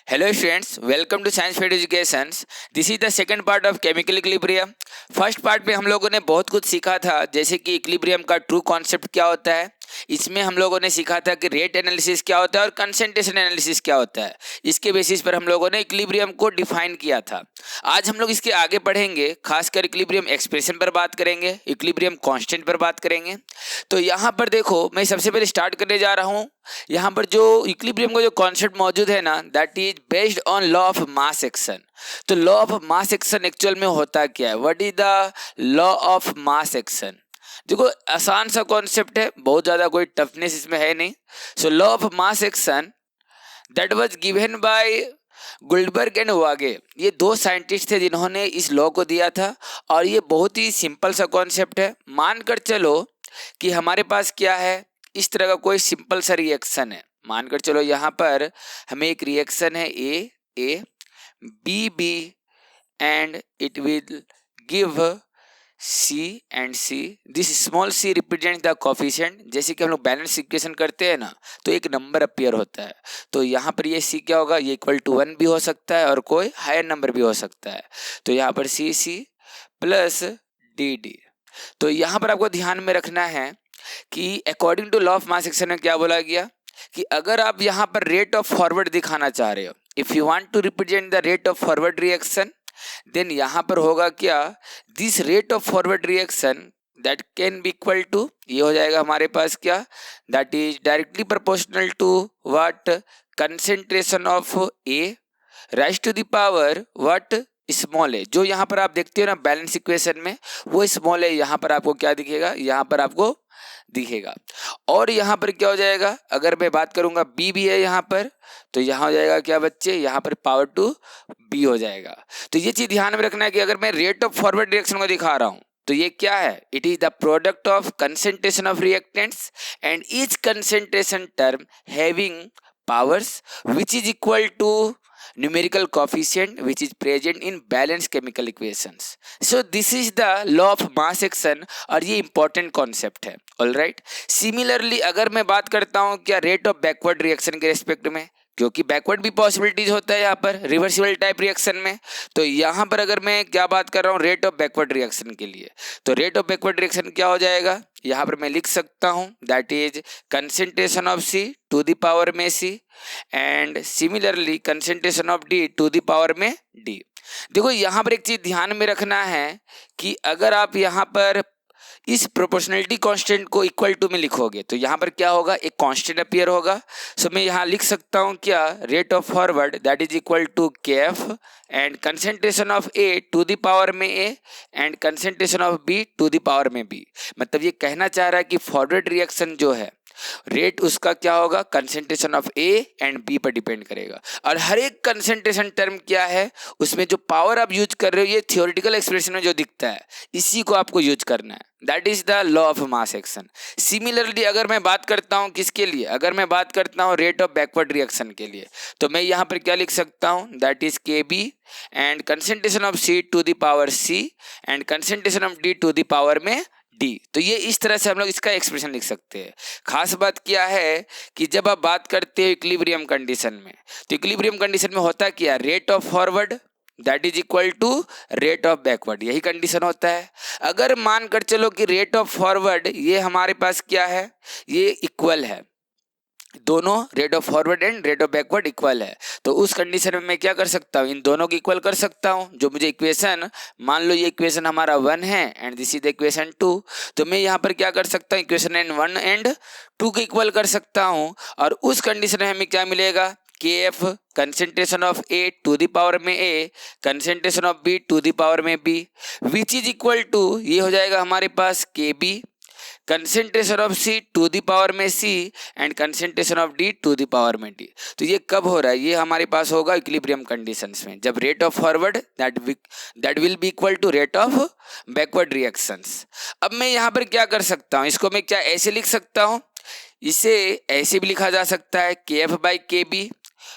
Hello students, welcome to Science Fair Educations. This is the second part of chemical equilibrium. First part में हम लोगों ने बहुत कुछ सीखा था, जैसे कि इक्विलिब्रियम का ट्रू कॉन्सेप्ट क्या होता है। इसमें हम लोगों ने सीखा था कि रेट एनालिसिस क्या होता है और कंसंट्रेशन एनालिसिस क्या होता है। इसके बेसिस पर हम लोगों ने इक्विलिब्रियम को डिफाइन किया था। आज हम लोग इसके आगे पढ़ेंगे, खासकर इक्विलिब्रियम एक्सप्रेशन पर बात करेंगे, इक्विलिब्रियम कांस्टेंट पर बात करेंगे। तो यहाँ पर देखो, मैं सबसे पहले स्टार्ट करने जा रहा हूँ। यहाँ पर जो इक्विलिब्रियम का जो कॉन्सेप्ट मौजूद है ना, that is based on law of mass action. तो law of mass action actual में होता क्या है? What is the law of mass action? देखो, आसान सा कॉन्सेप्ट है, बहुत ज़्यादा कोई टफनेस इसमें है नहीं। So law of mass action that was given by Guldberg and Waage, ये दो साइंटिस्ट थे जिन्होंने इस लॉ को दिया था। और ये बहुत ही सिंपल सा कॉन्सेप्ट है। मानकर चलो कि हमारे पास क्या है, इस तरह का कोई सिंपल सा रिएक्शन है। मानकर चलो यहाँ पर हमें एक रिएक्शन है A B B and it will give C and C. This small C represent the coefficient. जैसे कि हम लोग बैलेंस इक्वेशन करते हैं ना, तो एक नंबर अपीयर होता है। तो यहाँ पर ये सी क्या होगा, ये इक्वल टू 1 भी हो सकता है और कोई हायर नंबर भी हो सकता है। तो यहाँ पर C C plus D D. तो यहाँ पर आपको ध्यान में रखना है कि according to law of mass action में क्या बोला गया कि अगर आप यहाँ पर रेट ऑफ फॉरवर्ड दिखाना चाह रहे हो, if you want to represent the rate of forward reaction, then यहाँ पर होगा क्या, this rate of forward reaction that can be equal to, ये हो जाएगा हमारे पास क्या, that is directly proportional to what, concentration of A raise to the power what, small है। जो यहाँ पर आप देखते हो ना बैलेंस इक्वेशन में, वो स्मॉल है यहाँ पर आपको क्या दिखेगा, यहाँ पर आपको दिखेगा। और यहाँ पर क्या हो जाएगा, अगर मैं बात करूंगा बी भी है यहाँ पर, तो यहाँ हो जाएगा क्या बच्चे, यहाँ पर पावर टू बी हो जाएगा। तो ये चीज ध्यान में रखना है कि अगर मैं रेट ऑफ फॉरवर्ड रिएक्शन को दिखा रहा हूँ, तो ये क्या है, it is the product of concentration of reactants and each concentration term having powers which is equal to numerical coefficient which is present in balanced chemical equations. So this is the law of mass action और ये important concept है। Alright, similarly अगर मैं बात करता हूँ क्या rate of backward reaction के रेस्पेक्ट में, क्योंकि बैकवर्ड भी पॉसिबिलिटीज होता है यहाँ पर रिवर्सिबल टाइप रिएक्शन में। तो यहाँ पर अगर मैं क्या बात कर रहा हूँ रेट ऑफ बैकवर्ड रिएक्शन के लिए, तो रेट ऑफ बैकवर्ड रिएक्शन क्या हो जाएगा, यहाँ पर मैं लिख सकता हूँ that is concentration of C to the power में C and similarly concentration of D to the power में डी। देखो यहाँ पर एक चीज ध्यान में रखना है कि अगर आप यहाँ पर इस प्रोपोर्शनलिटी कांस्टेंट को इक्वल टू में लिखोगे, तो यहाँ पर क्या होगा, एक कांस्टेंट अपीयर होगा। सो मैं यहाँ लिख सकता हूँ क्या, rate of forward that is equal to K F and concentration of A to the power में A and concentration of B to the power में बी। मतलब ये कहना चाह रहा है कि फॉरवर्ड रिएक्शन जो है रेट उसका क्या होगा, concentration of A and B पर डिपेंड करेगा। और हर एक कंसेंट्रेशन टर्म क्या है, उसमें जो पावर आप यूज कर रहे हो, ये थियोरेटिकल एक्सप्रेशन में जो दिखता है, इसी को आपको यूज करना है। That is the law of mass action. Similarly अगर मैं बात करता हूँ किसके लिए, अगर मैं बात करता हूँ रेट ऑफ बैकवर्ड रिएक्शन के लिए, तो मैं यहाँ पर क्या लिख सकता हूँ, that is K B and concentration of C to the power C and concentration of D to the power में डी। तो ये इस तरह से हम लोग इसका एक्सप्रेशन लिख सकते हैं। खास बात क्या है कि जब आप बात करते हो इक्विलिब्रियम कंडीशन में, तो इक्विलिब्रियम कंडीशन में होता क्या, rate of forward that is equal to rate of backward, यही कंडीशन होता है। अगर मान कर चलो कि रेट ऑफ फॉरवर्ड ये हमारे पास क्या है, ये इक्वल है, दोनों rate of forward and rate of backward equal है, तो उस कंडीशन में मैं क्या कर सकता हूँ, इन दोनों को इक्वल कर सकता हूँ। जो मुझे इक्वेशन, मान लो ये इक्वेशन हमारा 1 है and this is the equation 2, तो मैं यहाँ पर क्या कर सकता हूँ, इक्वेशन एंड 1 एंड 2 को इक्वल कर सकता हूँ। और उस कंडीशन में हमें क्या मिलेगा, K F concentration of A to the power में A concentration of B to the power में B which is equal to, ये हो जाएगा हमारे पास K B concentration of C to the power में C and concentration of D to the power में D. तो ये कब हो रहा है, ये हमारे पास होगा इक्विलिब्रियम कंडीशंस में, जब rate of forward that will be equal to rate of backward reactions. अब मैं यहाँ पर क्या कर सकता हूँ, इसको मैं क्या ऐसे लिख सकता हूँ, इसे ऐसे भी लिखा जा सकता है K F by K B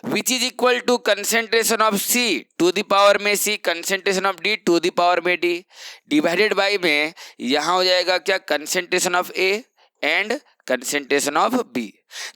which is equal to concentration of C to the power में C concentration of D to the power में डी डिवाइडेड बाई में यहाँ हो जाएगा क्या, concentration of A and concentration of B.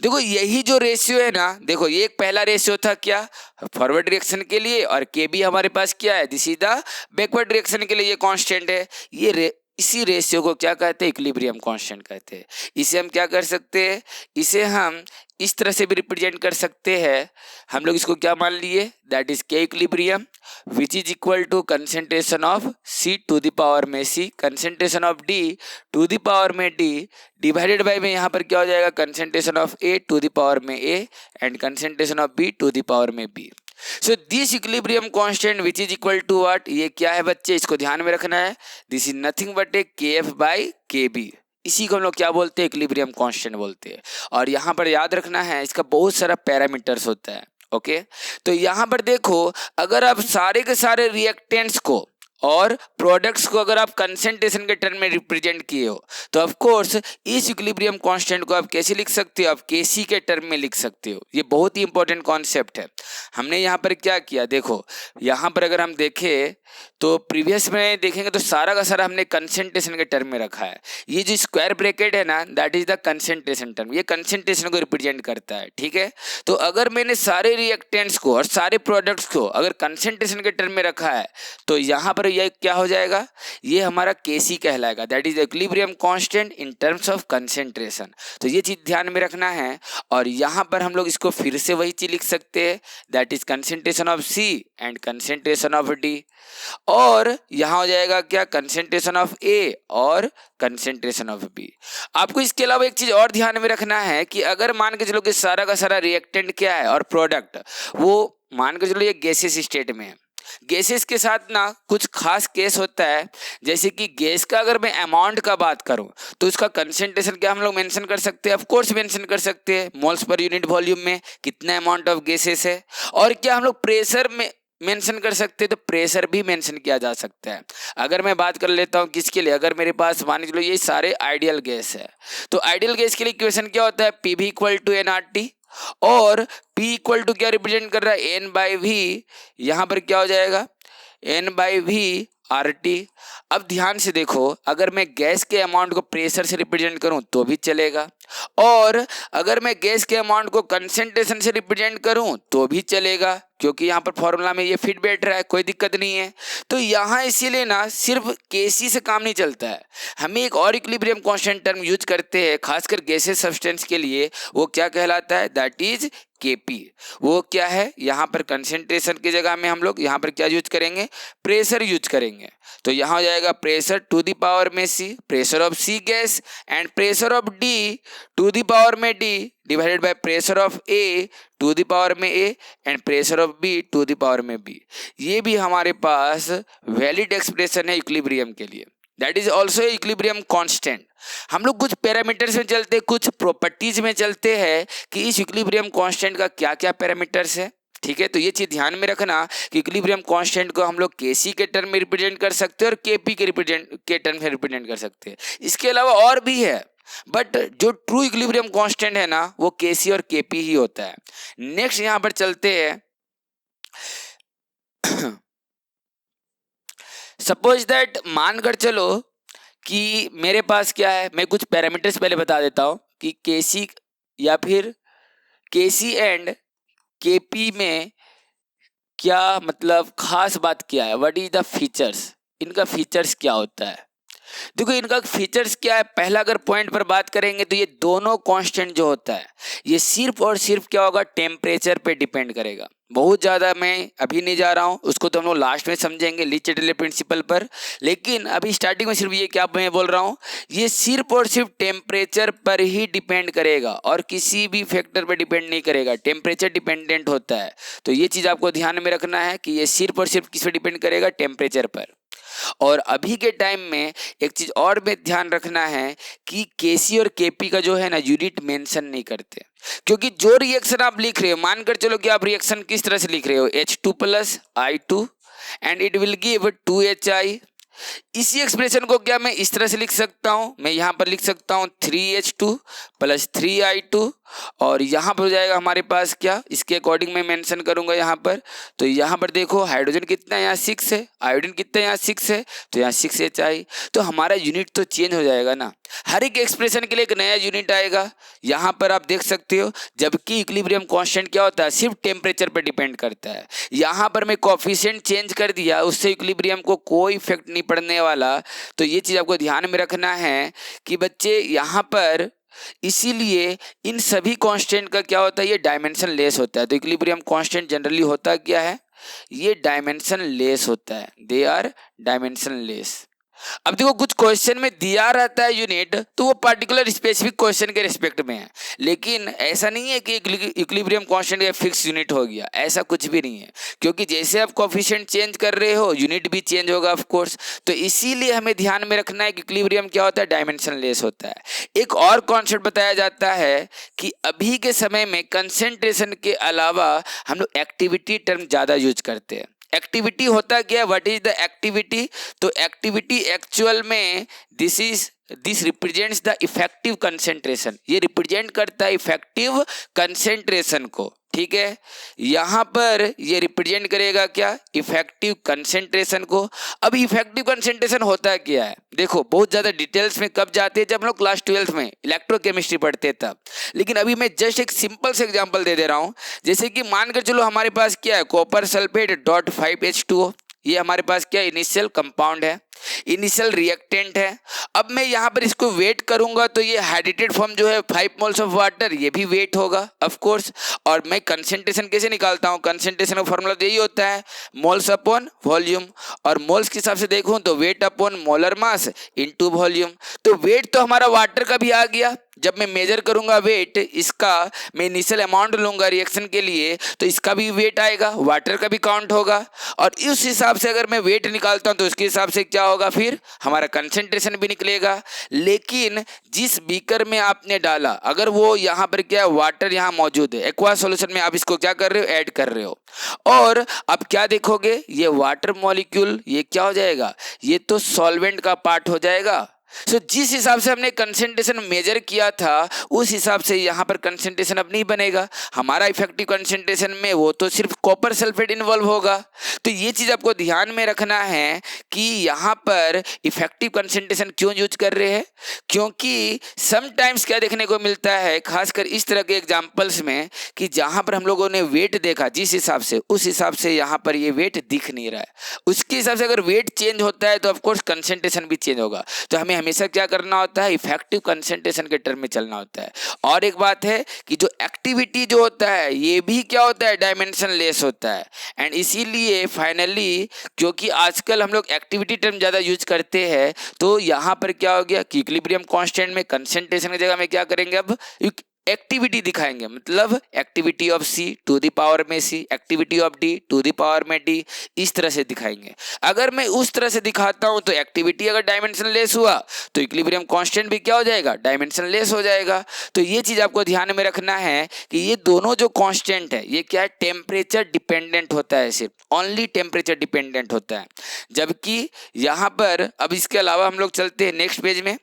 देखो यही जो रेशियो है ना, देखो ये एक पहला रेशियो था क्या, फॉरवर्ड डायरेक्शन के लिए, और के बी हमारे पास क्या है, this is the backward direction के लिए, ये कांस्टेंट है। इसी रेशियो को क्या कहते हैं, इक्विलिब्रियम कांस्टेंट कहते हैं। इसे हम क्या कर सकते हैं, इसे हम इस तरह से भी रिप्रेजेंट कर सकते हैं। हम लोग इसको क्या मान लिए, that is K equilibrium which is equal to concentration of C to the power में C, concentration of D to the power में डी, डिवाइडेड बाय में यहाँ पर क्या हो जाएगा, concentration of A to the power में A and concentration of B to the power में B. So this equilibrium constant which is equal to what, ये क्या है बच्चे, इसको ध्यान में रखना है, दिस इज नथिंग बट ए के एफ बाई के बी। इसी को हम लोग क्या बोलते हैं, इक्विलिब्रियम कांस्टेंट बोलते हैं। और यहाँ पर याद रखना है, इसका बहुत सारा पैरामीटर्स होता है। ओके तो यहाँ पर देखो, अगर आप सारे के सारे रिएक्टेंट्स को और प्रोडक्ट्स को अगर आप कंसेंट्रेशन के टर्म में रिप्रेजेंट किए हो, तो ऑफ कोर्स इस इक्विलिब्रियम कांस्टेंट को आप कैसे लिख सकते हो, आप केसी के टर्म में लिख सकते हो। ये बहुत ही इंपॉर्टेंट कॉन्सेप्ट है। हमने यहाँ पर क्या किया, देखो यहाँ पर अगर हम देखें तो प्रीवियस में देखेंगे तो सारा का सारा हमने कंसेंट्रेशन के टर्म में रखा है। ये जो स्क्वायर ब्रैकेट है ना, that is the concentration term, ये कंसेंट्रेशन को रिप्रेजेंट करता है। ठीक है, तो अगर मैंने सारे रिएक्टेंट्स को और सारे प्रोडक्ट्स को अगर कंसेंट्रेशन के टर्म में रखा है, तो यहाँ पर ये क्या हो जाएगा, ये हमारा केसी कहलाएगा, that is equilibrium constant in terms of concentration. तो ये चीज ध्यान में रखना है। और यहाँ पर हम लोग इसको फिर से वही चीज लिख सकते हैं, that is concentration of C and concentration of D. और यहाँ हो जाएगा क्या, कंसेंट्रेशन ऑफ ए और कंसेंट्रेशन ऑफ बी। आपको इसके अलावा एक चीज और ध्यान में रखना है कि अगर मान के चलो कि सारा का सारा रिएक्टेंट क्या है और प्रोडक्ट, वो मान के चलो ये गैसेस स्टेट में है। गैसेस के साथ ना कुछ खास केस होता है, जैसे कि गैस का अगर मैं अमाउंट का बात करूं तो उसका कंसेंट्रेशन क्या हम लोग मेंशन कर सकते हैं, ऑफ कोर्स मेंशन कर सकते हैं, मोल्स पर यूनिट वॉल्यूम में कितना अमाउंट ऑफ गैसेस है। और क्या हम लोग प्रेशर में मेंशन कर सकते हैं, तो प्रेशर भी मेंशन किया जा सकता है। अगर मैं बात कर लेता हूं किसके लिए, अगर मेरे पास मान के चलो ये सारे आइडियल गैस है, तो आइडियल गैस के लिए इक्वेशन क्या होता है, पी भी equal to N R T, और P इक्वल टू क्या रिप्रेजेंट कर रहा है, एन बाई वी, यहाँ पर क्या हो जाएगा, N by V R T. अब ध्यान से देखो, अगर मैं गैस के अमाउंट को प्रेशर से रिप्रेजेंट करूं तो भी चलेगा, और अगर मैं गैस के अमाउंट को कंसेंट्रेशन से रिप्रेजेंट करूं तो भी चलेगा, क्योंकि यहाँ पर फॉर्मूला में ये फिट बैठ रहा है, कोई दिक्कत नहीं है। तो यहाँ इसीलिए ना सिर्फ केसी से काम नहीं चलता है, हमें एक और इक्विलिब्रियम कांस्टेंट टर्म यूज करते हैं खासकर गैसेस सब्सटेंस के लिए, वो क्या कहलाता है, दैट इज केपी। वो क्या है, यहाँ पर कंसेंट्रेशन की जगह में हम लोग यहाँ पर क्या यूज करेंगे, प्रेशर यूज करेंगे। तो यहाँ हो जाएगा प्रेशर टू द पावर में C, pressure of C gas, and pressure of D to the power में D divided by pressure of A to the power में A and pressure of B to the power में B. ये भी हमारे पास valid expression है equilibrium के लिए, that is also equilibrium constant. हम लोग कुछ पैरामीटर्स में चलते, कुछ प्रॉपर्टीज में चलते हैं कि इस इक्विलिब्रियम कांस्टेंट का क्या क्या पैरामीटर्स है। ठीक है, तो ये चीज ध्यान में रखना कि इक्विलिब्रियम कांस्टेंट को हम लोग केसी के टर्म में रिप्रेजेंट कर सकते हैं और केपी के टर्म में रिप्रेजेंट कर सकते हैं। इसके अलावा और भी है, बट जो ट्रू इक्विलिब्रियम कांस्टेंट है ना, वो केसी और केपी ही होता है। नेक्स्ट यहां पर चलते हैं, सपोज दैट मानकर चलो कि मेरे पास क्या है, मैं कुछ पैरामीटर्स पहले बता देता हूं कि केसी या फिर केसी एंड केपी में क्या मतलब खास बात क्या है, व्हाट इज द फीचर्स, इनका फीचर्स क्या होता है। देखो इनका फीचर्स क्या है, पहला अगर पॉइंट पर बात करेंगे तो ये दोनों कांस्टेंट जो होता है ये सिर्फ और सिर्फ क्या होगा, टेम्परेचर पे डिपेंड करेगा। बहुत ज़्यादा मैं अभी नहीं जा रहा हूँ, उसको तो हम लोग लास्ट में समझेंगे लीच-एटले प्रिंसिपल पर, लेकिन अभी स्टार्टिंग में सिर्फ ये क्या मैं बोल रहा हूँ, ये सिर्फ और सिर्फ टेम्परेचर पर ही डिपेंड करेगा और किसी भी फैक्टर पर डिपेंड नहीं करेगा, टेम्परेचर डिपेंडेंट होता है। तो ये चीज़ आपको ध्यान में रखना है कि ये सिर्फ और सिर्फ किस पर डिपेंड करेगा, टेम्परेचर पर। और अभी के टाइम में एक चीज और में ध्यान रखना है कि केसी और केपी का जो है ना यूनिट मेंशन नहीं करते, क्योंकि जो रिएक्शन आप लिख रहे हो, मानकर चलो कि आप रिएक्शन किस तरह से लिख रहे हो, H2 + I2 and it will give 2HI। इसी एक्सप्रेशन को क्या मैं इस तरह से लिख सकता हूं, मैं यहां पर लिख सकता हूं 3H2 + 3I2 और यहाँ पर हो जाएगा हमारे पास क्या, इसके अकॉर्डिंग मैं मेंशन करूँगा यहाँ पर। तो यहाँ पर देखो हाइड्रोजन कितना है, यहाँ 6 है, आयोडीन कितना है, यहाँ 6 है, तो यहाँ 6Hi। तो हमारा यूनिट तो चेंज हो जाएगा ना, हर एक एक्सप्रेशन के लिए एक नया यूनिट आएगा। यहाँ पर आप देख सकते हो, जबकि इक्विलिब्रियम कांस्टेंट क्या होता है, सिर्फ टेम्परेचर पर डिपेंड करता है। यहाँ पर मैं कोफिशिएंट चेंज कर दिया, उससे इक्विलिब्रियम को कोई इफेक्ट नहीं पड़ने वाला। तो ये चीज़ आपको ध्यान में रखना है कि बच्चे यहाँ पर, इसीलिए इन सभी कांस्टेंट का क्या होता है, ये डायमेंशन लेस होता है। तो इक्विलिब्रियम कांस्टेंट जनरली होता क्या है, ये डायमेंशन लेस होता है, दे आर डायमेंशन लेस। अब देखो कुछ क्वेश्चन में दिया रहता है यूनिट, तो वो पर्टिकुलर स्पेसिफिक क्वेश्चन के रिस्पेक्ट में है, लेकिन ऐसा नहीं है कि इक्विलिब्रियम कांस्टेंट का फिक्स यूनिट हो गया, ऐसा कुछ भी नहीं है। क्योंकि जैसे आप कोफिशिएंट चेंज कर रहे हो, यूनिट भी चेंज होगा ऑफ कोर्स। तो इसीलिए हमें ध्यान में रखना है कि इक्विलिब्रियम क्या होता है, डायमेंशन लेस होता है। एक और कॉन्सेप्ट बताया जाता है कि अभी के समय में कंसेंट्रेशन के अलावा हम लोग एक्टिविटी टर्म ज़्यादा यूज करते हैं। एक्टिविटी होता क्या है, व्हाट इज द एक्टिविटी? तो एक्टिविटी एक्चुअल में this represents the effective concentration, ये रिप्रेजेंट करता है इफेक्टिव कंसेंट्रेशन को, ठीक है। यहाँ पर ये रिप्रेजेंट करेगा क्या, इफेक्टिव कंसेंट्रेशन को। अब इफेक्टिव कंसेंट्रेशन होता क्या है, देखो बहुत ज़्यादा डिटेल्स में कब जाते हैं, जब हम लोग क्लास 12th में इलेक्ट्रोकेमिस्ट्री पढ़ते तब। लेकिन अभी मैं जस्ट एक सिंपल से एग्जांपल दे दे रहा हूँ। जैसे कि मान कर चलो हमारे पास क्या है, कॉपर सल्फेट .5H2O, ये हमारे पास क्या इनिशियल कंपाउंड है, इनिशियल रिएक्टेंट है। अब मैं यहाँ पर इसको वेट करूंगा तो ये हाइड्रेटेड फॉर्म जो है 5 मोल्स ऑफ वाटर, ये भी वेट होगा ऑफ कोर्स। और मैं कंसेंट्रेशन कैसे निकालता हूँ, कंसेंट्रेशन का फॉर्मूला तो यही होता है, मोल्स अपॉन वॉल्यूम। और मोल्स के हिसाब से देखूँ तो weight upon molar mass into volume. तो वेट तो हमारा वाटर का भी आ गया, जब मैं मेजर करूंगा वेट इसका, मैं इनिशियल अमाउंट लूंगा रिएक्शन के लिए, तो इसका भी वेट आएगा, वाटर का भी काउंट होगा। और इस हिसाब से अगर मैं वेट निकालता हूं तो उसके हिसाब से क्या होगा, फिर हमारा कंसेंट्रेशन भी निकलेगा। लेकिन जिस बीकर में आपने डाला, अगर वो यहाँ पर क्या है, वाटर यहाँ मौजूद है, एक्वा सॉल्यूशन में आप इसको क्या कर रहे हो, ऐड कर रहे हो, और अब क्या देखोगे, ये वाटर मॉलिक्यूल ये क्या हो जाएगा, ये तो सॉल्वेंट का पार्ट हो जाएगा। सो जिस हिसाब से हमने कंसेंट्रेशन मेजर किया था उस हिसाब से यहाँ पर कंसेंट्रेशन अब नहीं बनेगा, हमारा इफेक्टिव कंसेंट्रेशन में वो तो सिर्फ कॉपर सल्फेट इन्वॉल्व होगा। तो ये चीज़ आपको ध्यान में रखना है कि यहाँ पर इफेक्टिव कंसेंट्रेशन क्यों यूज कर रहे हैं, क्योंकि समटाइम्स क्या देखने को मिलता है, खासकर इस तरह के एग्जाम्पल्स में, कि जहाँ पर हम लोगों ने वेट देखा जिस हिसाब से, उस हिसाब से यहाँ पर ये वेट दिख नहीं रहा है। उसके हिसाब से अगर वेट चेंज होता है तो ऑफकोर्स कंसेंट्रेशन भी चेंज होगा। तो हमें हमेशा क्या करना होता है, इफेक्टिव कंसेंट्रेशन के टर्म में चलना होता है। और एक बात है कि जो एक्टिविटी जो होता है ये भी क्या होता है, डायमेंशन लेस होता है। एंड इसीलिए फाइनली, क्योंकि आजकल हम लोग एक्टिविटी टर्म ज़्यादा यूज करते हैं, तो यहाँ पर क्या हो गया कि इक्विलिब्रियम कांस्टेंट में कंसेंट्रेशन की जगह में क्या करेंगे, अब एक्टिविटी दिखाएंगे। मतलब activity of C to the power में C, activity of D to the power में D, इस तरह से दिखाएंगे। अगर मैं उस तरह से दिखाता हूं तो एक्टिविटी अगर डायमेंशन लेस हुआ तो इक्विलिब्रियम कांस्टेंट भी क्या हो जाएगा, डायमेंशन लेस हो जाएगा। तो ये चीज़ आपको ध्यान में रखना है कि ये दोनों जो कांस्टेंट है ये क्या है, टेम्परेचर डिपेंडेंट होता है, सिर्फ ओनली टेम्परेचर डिपेंडेंट होता है। जबकि यहाँ पर अब इसके अलावा हम लोग चलते हैं नेक्स्ट पेज में।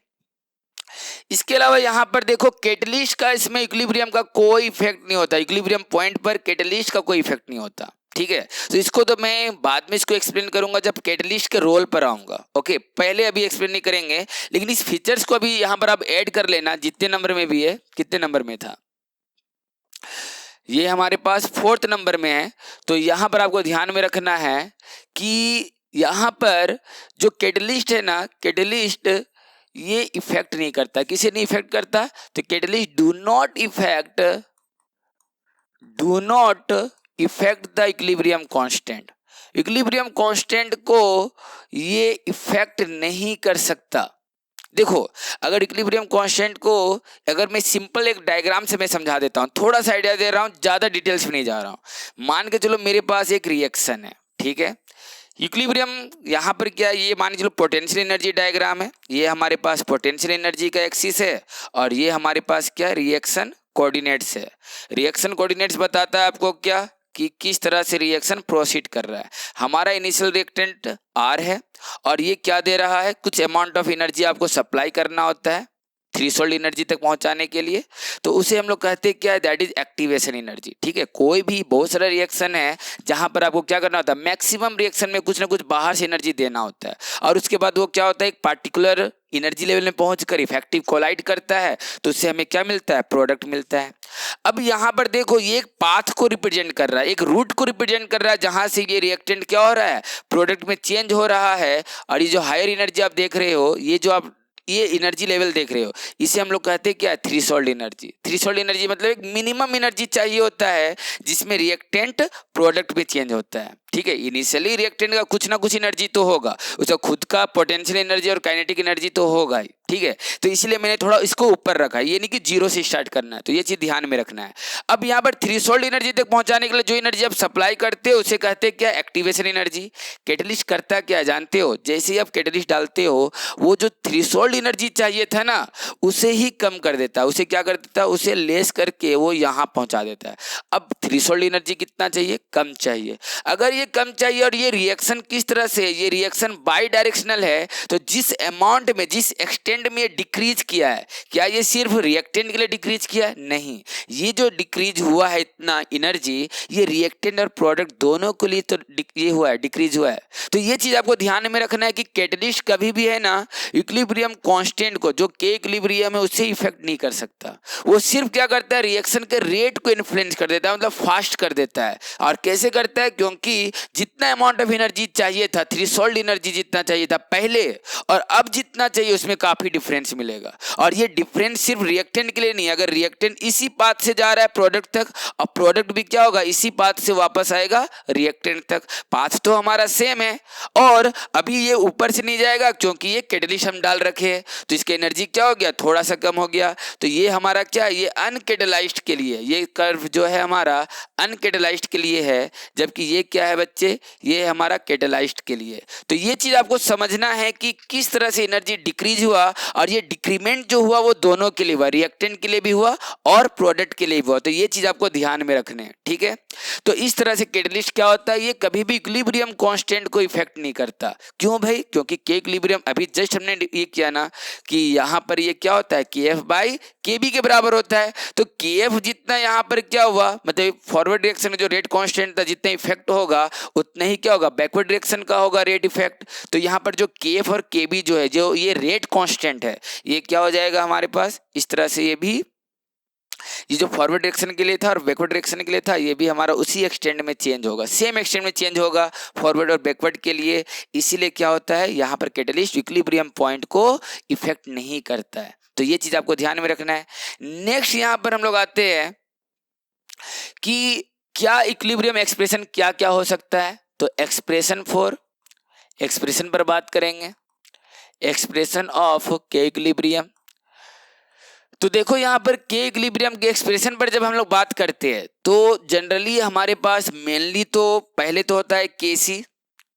इसके अलावा यहाँ पर देखो कैटलिस्ट का, इसमें इक्विलिब्रियम का कोई इफेक्ट नहीं होता, इक्विलिब्रियम पॉइंट पर कैटलिस्ट का कोई इफेक्ट नहीं होता, ठीक है। तो इसको तो मैं बाद में इसको एक्सप्लेन करूंगा जब कैटलिस्ट के रोल पर आऊंगा, ओके। पहले अभी एक्सप्लेन नहीं करेंगे, लेकिन इस फीचर्स को अभी यहाँ पर आप ऐड कर लेना, जितने नंबर में भी है। कितने नंबर में था ये, हमारे पास 4th नंबर में है। तो यहाँ पर आपको ध्यान में रखना है कि यहाँ पर जो कैटलिस्ट है ना, कैटलिस्ट ये इफेक्ट नहीं करता, किसे नहीं इफेक्ट करता, तो catalyst do not effect the equilibrium constant. Equilibrium constant को ये इफेक्ट नहीं कर सकता। देखो अगर इक्विलिब्रियम कांस्टेंट को, अगर मैं सिंपल एक डायग्राम से मैं समझा देता हूँ, थोड़ा सा आइडिया दे रहा हूँ, ज़्यादा डिटेल्स में नहीं जा रहा हूँ। मान के चलो मेरे पास एक रिएक्शन है, ठीक है। इक्विलिब्रियम यहाँ पर क्या, ये मान के चलो पोटेंशियल एनर्जी डायग्राम है, ये हमारे पास पोटेंशियल एनर्जी का एक्सिस है, और ये हमारे पास क्या रिएक्शन कोऑर्डिनेट्स है। रिएक्शन कोऑर्डिनेट्स बताता है आपको क्या, कि किस तरह से रिएक्शन प्रोसीड कर रहा है। हमारा इनिशियल रिएक्टेंट R है, और ये क्या दे रहा है, कुछ अमाउंट ऑफ एनर्जी आपको सप्लाई करना होता है, थ्रेशोल्ड एनर्जी तक पहुंचाने के लिए, तो उसे हम लोग कहते हैं क्या है, दैट इज एक्टिवेशन एनर्जी। ठीक है, कोई भी बहुत सारा रिएक्शन है जहां पर आपको क्या करना होता है, मैक्सिमम रिएक्शन में कुछ ना कुछ बाहर से एनर्जी देना होता है, और उसके बाद वो क्या होता है, एक पार्टिकुलर एनर्जी लेवल में पहुंचकर इफेक्टिव कोलाइड करता है, तो उससे हमें क्या मिलता है, प्रोडक्ट मिलता है। अब यहाँ पर देखो, ये एक पाथ को रिप्रेजेंट कर रहा है, एक रूट को रिप्रेजेंट कर रहा है, जहां से ये रिएक्टेंट क्या हो रहा है, प्रोडक्ट में चेंज हो रहा है। और ये जो हायर एनर्जी आप देख रहे हो, ये जो आप ये एनर्जी लेवल देख रहे हो, इसे हम लोग कहते हैं क्या, थ्रेशोल्ड एनर्जी। थ्रेशोल्ड एनर्जी मतलब एक मिनिमम एनर्जी चाहिए होता है जिसमें रिएक्टेंट प्रोडक्ट में चेंज होता है। ठीक है, इनिशियली रिएक्टेंट का कुछ ना कुछ एनर्जी तो होगा, उसका खुद का पोटेंशियल एनर्जी और काइनेटिक एनर्जी तो होगा ही। ठीक है, तो इसलिए मैंने थोड़ा इसको ऊपर रखा है, ये नहीं कि जीरो से स्टार्ट करना है, तो ये चीज ध्यान में रखना है। अब यहाँ पर थ्रेशोल्ड एनर्जी तक पहुंचाने के लिए जो एनर्जी आप सप्लाई करते हो उसे कहते हैं क्या, एक्टिवेशन एनर्जी। कैटलिस्ट करता क्या जानते हो, जैसे ही आप कैटलिस्ट डालते हो, वो जो थ्रेशोल्ड एनर्जी चाहिए था ना, उसे ही कम कर देता है, उसे क्या कर देता है, उसे लेस करके वो यहाँ पहुंचा देता है। अब थ्रेशोल्ड एनर्जी कितना चाहिए, कम चाहिए। अगर ये कम चाहिए और ये रिएक्शन किस तरह से, ये रिएक्शन बाई डायरेक्शनल है, तो जिस अमाउंट में, जिस एक्सटेंट में डिक्रीज किया है, क्या ये सिर्फ रिएक्टेंट के लिए डिक्रीज किया है, नहीं, ये जो डिक्रीज हुआ है इतना एनर्जी, ये रिएक्टेंट और प्रोडक्ट दोनों के लिए तो ये हुआ है, डिक्रीज हुआ है। तो ये चीज आपको ध्यान में रखना है कि कैटलिस्ट कभी भी है ना, इक्विलिब्रियम कांस्टेंट को, जो के इक्विलिब्रियम है, उससे इफेक्ट नहीं कर सकता। वो सिर्फ क्या करता है, रिएक्शन के रेट को इन्फ्लुएंस कर देता है, मतलब फास्ट कर देता है। और कैसे करता है, क्योंकि जितना अमाउंट ऑफ एनर्जी चाहिए था, थ्रेशोल्ड एनर्जी जितना चाहिए था पहले, और अब जितना चाहिए उसमें काफी डिफरेंस मिलेगा। और ये डिफरेंस सिर्फ रिएक्टेंट के लिए नहीं, अगर रिएक्टेंट इसी पाथ से जा रहा है प्रोडक्ट तक, और प्रोडक्ट भी क्या होगा, इसी पाथ से वापस आएगा रिएक्टेंट तक, पाथ तो हमारा सेम है। और अभी ये ऊपर से नहीं जाएगा क्योंकि ये कैटलिस्ट हम डाल रखे हैं, तो इसकी एनर्जी क्या हो गया, थोड़ा सा कम हो गया। तो ये हमारा क्या है, ये अनकैटलाइज्ड के लिए, ये कर्व जो है हमारा अनकैटलाइज्ड के लिए है, जबकि ये क्या है बच्चे, ये हमारा कैटलाइज्ड के लिए। तो ये चीज आपको समझना है कि किस तरह से एनर्जी डिक्रीज हुआ, और ये डिक्रीमेंट जो हुआ वो दोनों के लिए हुआ, रिएक्टेंट के लिए भी हुआ और प्रोडक्ट के लिए भी हुआ। तो ये चीज आपको ध्यान में रखने हैं। ठीक है, तो इस तरह से कैटलिस्ट क्या होता है, ये कभी भी इक्विलिब्रियम कांस्टेंट को इफेक्ट नहीं करता। क्यों भाई, क्योंकि के इक्विलिब्रियम, अभी जस्ट हमने ये किया ना कि यहाँ पर ये क्या होता है, K F by K B के बराबर होता है। तो के एफ जितना यहाँ पर क्या हुआ, मतलब फॉरवर्ड डायरेक्शन में जो रेट कांस्टेंट था, जितना इफेक्ट होगा उतना ही क्या होगा, बैकवर्ड डायरेक्शन का होगा रेट इफेक्ट। तो यहाँ पर जो के एफ और के बी जो है, जो ये रेट कांस्टेंट है, ये क्या हो जाएगा हमारे पास इस तरह से, ये जो फॉरवर्ड डायरेक्शन के लिए था और बैकवर्ड डायरेक्शन के लिए था, ये भी हमारा उसी एक्सटेंट में चेंज होगा, सेम एक्सटेंट में चेंज होगा फॉरवर्ड और बैकवर्ड के लिए। इसीलिए क्या होता है, यहाँ पर कैटलिस्ट इक्विलिब्रियम पॉइंट को इफेक्ट नहीं करता है। तो ये चीज आपको ध्यान में रखना है। नेक्स्ट यहाँ पर हम लोग आते हैं कि क्या इक्विलिब्रियम एक्सप्रेशन क्या क्या हो सकता है। तो एक्सप्रेशन पर बात करेंगे, एक्सप्रेशन ऑफ के इक्विलिब्रियम। तो देखो यहाँ पर के इक्विलिब्रियम के एक्सप्रेशन पर जब हम लोग बात करते हैं, तो जनरली हमारे पास मेनली तो पहले तो होता है KC,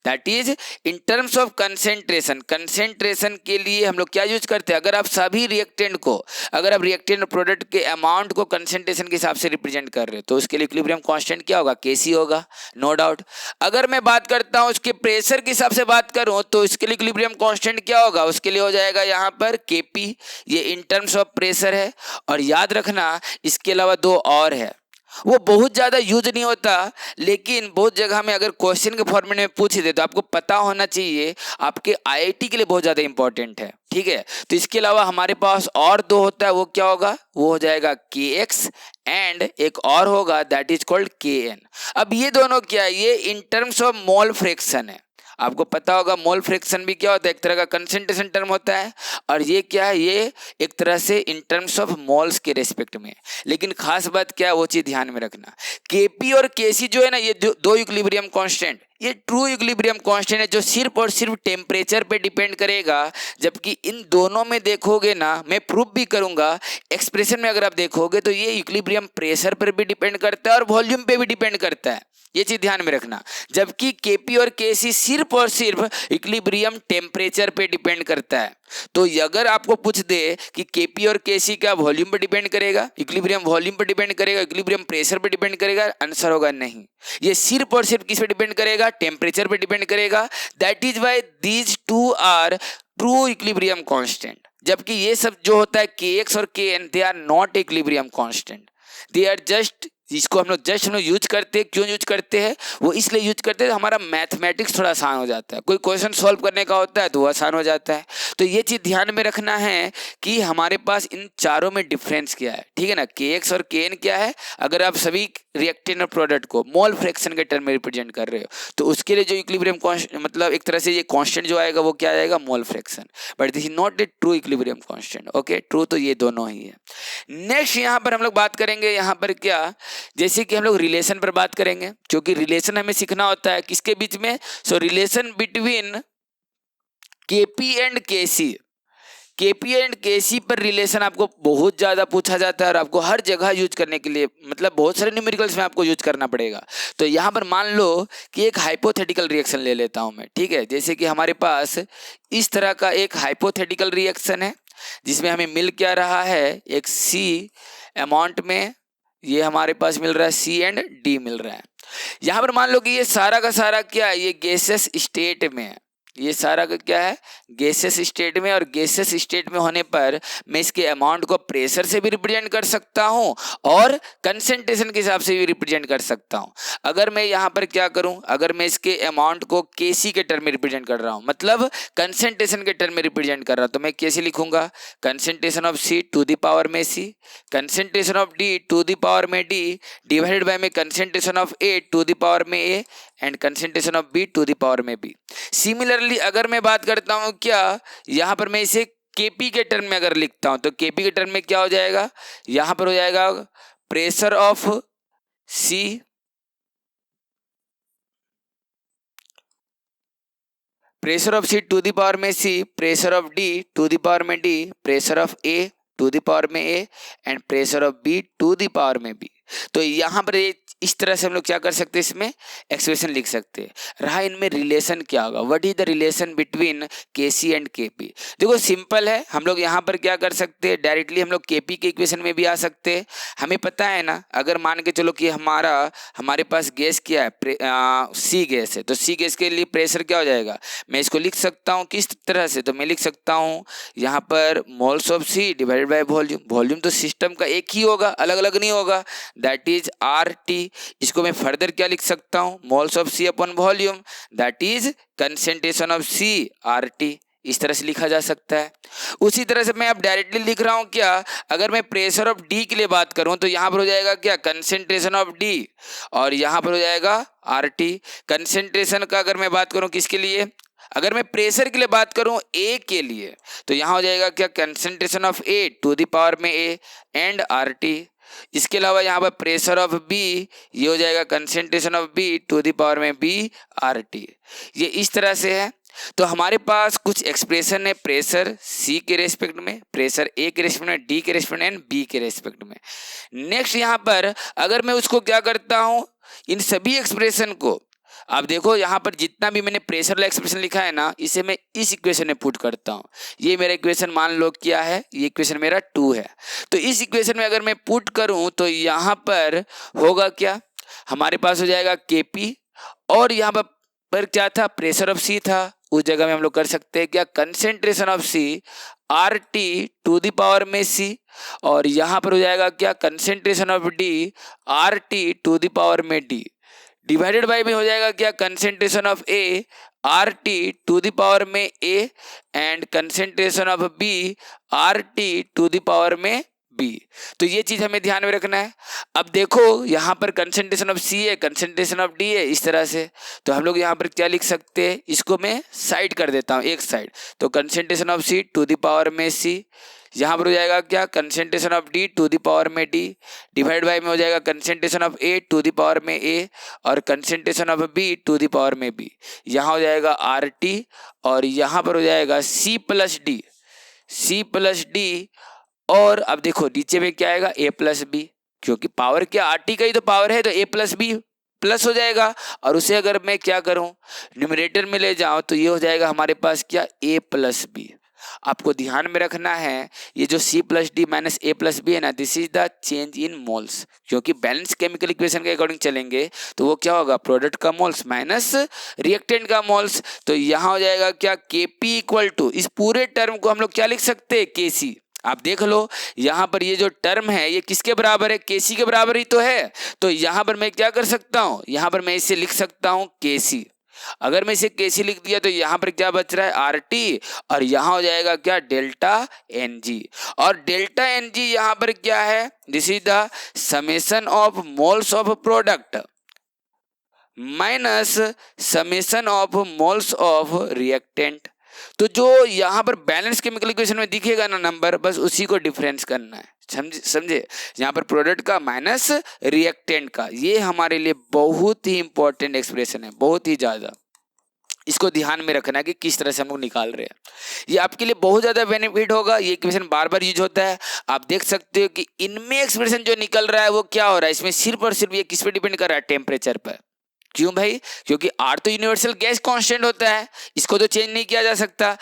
that is in terms of concentration. Concentration के लिए हम लोग क्या यूज करते हैं, अगर आप सभी रिएक्टेंट को, अगर आप रिएक्टेंट प्रोडक्ट के अमाउंट को कंसेंट्रेशन के हिसाब से रिप्रेजेंट कर रहे हो, तो उसके लिए इक्विलिब्रियम कांस्टेंट क्या होगा, केसी होगा, नो डाउट। अगर मैं बात करता हूं उसके प्रेशर के हिसाब से बात करूं, तो इसके लिए इक्विलिब्रियम कांस्टेंट क्या होगा, उसके लिए हो जाएगा यहाँ पर केपी, ये इन टर्म्स ऑफ प्रेशर है। और याद रखना इसके अलावा दो और है, वो बहुत ज़्यादा यूज नहीं होता, लेकिन बहुत जगह में अगर क्वेश्चन के फॉर्मेट में पूछ दे तो आपको पता होना चाहिए, आपके आईआईटी के लिए बहुत ज़्यादा इंपॉर्टेंट है। ठीक है, तो इसके अलावा हमारे पास और दो होता है, वो क्या होगा, वो हो जाएगा के एक्स एंड एक और होगा दैट इज कॉल्ड के एन। अब ये दोनों क्या है, ये इन टर्म्स ऑफ मोल फ्रैक्शन है। आपको पता होगा मोल फ्रैक्शन भी क्या होता है, एक तरह का कंसेंट्रेशन टर्म होता है, और ये क्या है, ये एक तरह से इन टर्म्स ऑफ मोल्स के रेस्पेक्ट में। लेकिन खास बात क्या है, वो चीज ध्यान में रखना, केपी और केसी जो है ना, ये दो इक्विलिब्रियम कांस्टेंट, ये ट्रू इक्विलिब्रियम कांस्टेंट है, जो सिर्फ और सिर्फ टेम्परेचर पे डिपेंड करेगा। जबकि इन दोनों में देखोगे ना, मैं प्रूफ भी करूंगा, एक्सप्रेशन में अगर आप देखोगे तो ये इक्विलिब्रियम प्रेशर पर भी डिपेंड करता है और वॉल्यूम पे भी डिपेंड करता है, ये चीज ध्यान में रखना। जबकि केपी और केसी सिर्फ और सिर्फ इक्विलिब्रियम टेम्परेचर पे डिपेंड करता है। तो अगर आपको पूछ दे कि केपी और केसी क्या वॉल्यूम पे डिपेंड करेगा, इक्विलिब्रियम वॉल्यूम पे डिपेंड करेगा, इक्विलिब्रियम प्रेशर पे डिपेंड करेगा, आंसर होगा नहीं, ये सिर्फ और सिर्फ किस पे डिपेंड करेगा, टेम्परेचर पे डिपेंड करेगा। That is why these two are true equilibrium constant. जबकि ये सब जो होता है kx और kn they are not equilibrium constant, they are just, जिसको हम लोग यूज करते हैं। क्यों यूज करते हैं? वो इसलिए यूज करते हैं हमारा मैथमेटिक्स थोड़ा आसान हो जाता है, कोई क्वेश्चन सॉल्व करने का होता है तो वो आसान हो जाता है। तो ये चीज़ ध्यान में रखना है कि हमारे पास इन चारों में डिफरेंस क्या है, ठीक है ना। kx और kn क्या है, अगर आप सभी रिएक्टेंट और प्रोडक्ट को मोल फ्रैक्शन के टर्म में रिप्रेजेंट कर रहे हो तो उसके लिए जो इक्विलिब्रियम कांस्टेंट, मतलब एक तरह से ये कांस्टेंट जो आएगा वो क्या आएगा, mole fraction. But this is not a true equilibrium constant. Okay, true तो ये दोनों ही है। नेक्स्ट यहाँ पर हम लोग बात करेंगे, यहाँ पर क्या, जैसे कि हम लोग रिलेशन पर बात करेंगे, क्योंकि रिलेशन हमें सीखना होता है किसके बीच में। So relation between KP and KC, KP and KC पर रिलेशन आपको बहुत ज़्यादा पूछा जाता है और आपको हर जगह यूज करने के लिए, मतलब बहुत सारे न्यूमेरिकल्स में आपको यूज करना पड़ेगा। तो यहाँ पर मान लो कि एक हाइपोथेटिकल रिएक्शन ले लेता हूँ मैं, ठीक है। जैसे कि हमारे पास इस तरह का एक हाइपोथेटिकल रिएक्शन है जिसमें हमें मिल क्या रहा है, एक सी अमाउंट में ये हमारे पास मिल रहा है, सी एंड डी मिल रहा है। यहाँ पर मान लो कि ये सारा का सारा क्या है, ये गैसेस स्टेट में है, ये सारा का क्या है, गैसेस स्टेट में। और गैसेस स्टेट में होने पर मैं इसके अमाउंट को प्रेशर से भी रिप्रेजेंट कर सकता हूँ और कंसंट्रेशन के हिसाब से भी रिप्रेजेंट कर सकता हूँ। अगर मैं यहाँ पर क्या करूँ, अगर मैं इसके अमाउंट को केसी के टर्म में रिप्रेजेंट कर रहा हूँ, मतलब कंसंट्रेशन के टर्म में रिप्रेजेंट कर रहा हूँ, तो मैं कैसे लिखूंगा, concentration of C to the power में C, concentration of D to the power में डी, डिवाइडेड बाय में concentration of A to the power में A and concentration of B to the power में बी। सिमिलरली अगर मैं बात करता हूँ क्या, यहाँ पर मैं इसे केपी के टर्म में अगर लिखता हूँ तो केपी के टर्म में क्या हो जाएगा, यहाँ पर हो जाएगा pressure of C to the power में C, pressure of D to the power में D, pressure of A to the power में A and pressure of B to the power में बी। तो यहाँ पर इस तरह से हम लोग क्या कर सकते हैं, इसमें एक्सप्रेशन लिख सकते हैं। रहा इनमें रिलेशन क्या होगा, what is the relation between KC and KP. देखो सिंपल है, हम लोग यहाँ पर क्या कर सकते हैं, डायरेक्टली हम लोग केपी के इक्वेशन में भी आ सकते हैं। हमें पता है ना, अगर मान के चलो कि हमारे पास गैस क्या है, सी गैस है, तो सी गैस के लिए प्रेशर क्या हो जाएगा, मैं इसको लिख सकता हूँ किस तरह से, तो मैं लिख सकता हूँ यहाँ पर moles of C divided by volume. Volume तो सिस्टम का एक ही होगा, अलग अलग नहीं होगा, दैट इज आर टी। इसको मैं फर्दर क्या लिख सकता हूँ, moles of C upon volume, that is concentration of C R T. इस तरह से लिखा जा सकता है। उसी तरह से मैं अब डायरेक्टली लिख रहा हूँ क्या, अगर मैं प्रेशर ऑफ डी के लिए बात करूँ तो यहाँ पर हो जाएगा क्या, कंसंट्रेशन ऑफ डी, और यहाँ पर हो जाएगा आर टी। कंसंट्रेशन का अगर मैं बात करूँ किसके लिए, अगर मैं प्रेशर के लिए बात करूं ए के लिए, तो यहाँ हो जाएगा क्या, concentration of A to the power में ए एंड आर टी। इसके अलावा यहाँ पर प्रेशर ऑफ बी, ये हो जाएगा concentration of B to the power में बी आर टी। ये इस तरह से है। तो हमारे पास कुछ एक्सप्रेशन है प्रेशर सी के रेस्पेक्ट में, प्रेशर ए के रेस्पेक्ट में, डी के रेस्पेक्ट में एंड बी के रेस्पेक्ट में। नेक्स्ट यहाँ पर अगर मैं उसको क्या करता हूँ, इन सभी एक्सप्रेशन को, अब देखो यहाँ पर जितना भी मैंने प्रेशर वाला एक्सप्रेशन लिखा है ना, इसे मैं इस इक्वेशन में पुट करता हूँ। ये मेरा इक्वेशन मान लो क्या है, ये इक्वेशन मेरा 2 है। तो इस इक्वेशन में अगर मैं पुट करूँ तो यहाँ पर होगा क्या, हमारे पास हो जाएगा केपी, और यहाँ पर क्या था, प्रेशर ऑफ सी था, उस जगह में हम लोग कर सकते हैं क्या, concentration of C R T to the power में सी, और यहाँ पर हो जाएगा क्या, concentration of D R T to the power में डी, डिवाइडेड बाय में हो जाएगा क्या, concentration of A R T to the power में A and concentration of B R T to the power में बी। तो ये चीज हमें ध्यान में रखना है। अब देखो यहाँ पर कंसंट्रेशन ऑफ सी है, कंसंट्रेशन ऑफ डी है, इस तरह से। तो हम लोग यहाँ पर क्या लिख सकते हैं, इसको मैं साइड कर देता हूँ, एक साइड। तो concentration of C to the power में सी, यहाँ पर हो जाएगा क्या, concentration of D to the power में डी, डिवाइड बाय में हो जाएगा concentration of A to the power में ए और concentration of B to the power में बी। यहाँ हो जाएगा आर टी, और यहाँ पर हो जाएगा सी प्लस डी, और अब देखो नीचे में क्या आएगा, ए प्लस बी, क्योंकि पावर क्या, आर टी का ही तो पावर है, तो ए प्लस बी प्लस हो जाएगा। और उसे अगर मैं क्या करूं, न्यूमरेटर में ले जाऊं तो ये हो जाएगा हमारे पास क्या, ए प्लस बी। आपको ध्यान में रखना है ये जो C plus D minus A plus B है ना, this is the change in moles, क्योंकि बैलेंस केमिकल इक्वेशन के अकॉर्डिंग चलेंगे तो वो क्या होगा, प्रोडक्ट का मोल्स माइनस रिएक्टेंट का मोल्स। तो यहाँ हो जाएगा क्या, Kp इक्वल टू, इस पूरे टर्म को हम लोग क्या लिख सकते हैं, Kc। आप देख लो यहाँ पर ये जो टर्म है ये किसके बराबर है, Kc के बराबर ही तो है। तो यहाँ पर मैं क्या कर सकता हूँ, यहाँ पर मैं इसे लिख सकता हूँ Kc। अगर मैं इसे Kc लिख दिया तो यहाँ पर क्या बच रहा है, Rt, और यहाँ हो जाएगा क्या, डेल्टा Ng। और डेल्टा Ng यहाँ पर क्या है, this is the summation of moles of product minus summation of moles of reactant. तो जो यहाँ पर बैलेंस केमिकल इक्वेशन में दिखेगा ना नंबर, बस उसी को डिफरेंस करना है, समझे। यहाँ पर प्रोडक्ट का माइनस रिएक्टेंट का, ये हमारे लिए बहुत ही इंपॉर्टेंट एक्सप्रेशन है, बहुत ही ज्यादा। इसको ध्यान में रखना है कि किस तरह से हम लोग निकाल रहे हैं, ये आपके लिए बहुत ज्यादा बेनिफिट होगा। ये इक्वेशन बार बार यूज होता है, आप देख सकते हो कि इनमें एक्सप्रेशन जो निकल रहा है वो क्या हो रहा है, इसमें सिर्फ और सिर्फ ये किस पे डिपेंड कर रहा है, टेम्परेचर पर। क्यों भाई, क्योंकि R तो यूनिवर्सल गैस कांस्टेंट होता है, इसको तो चेंज नहीं किया जा सकता।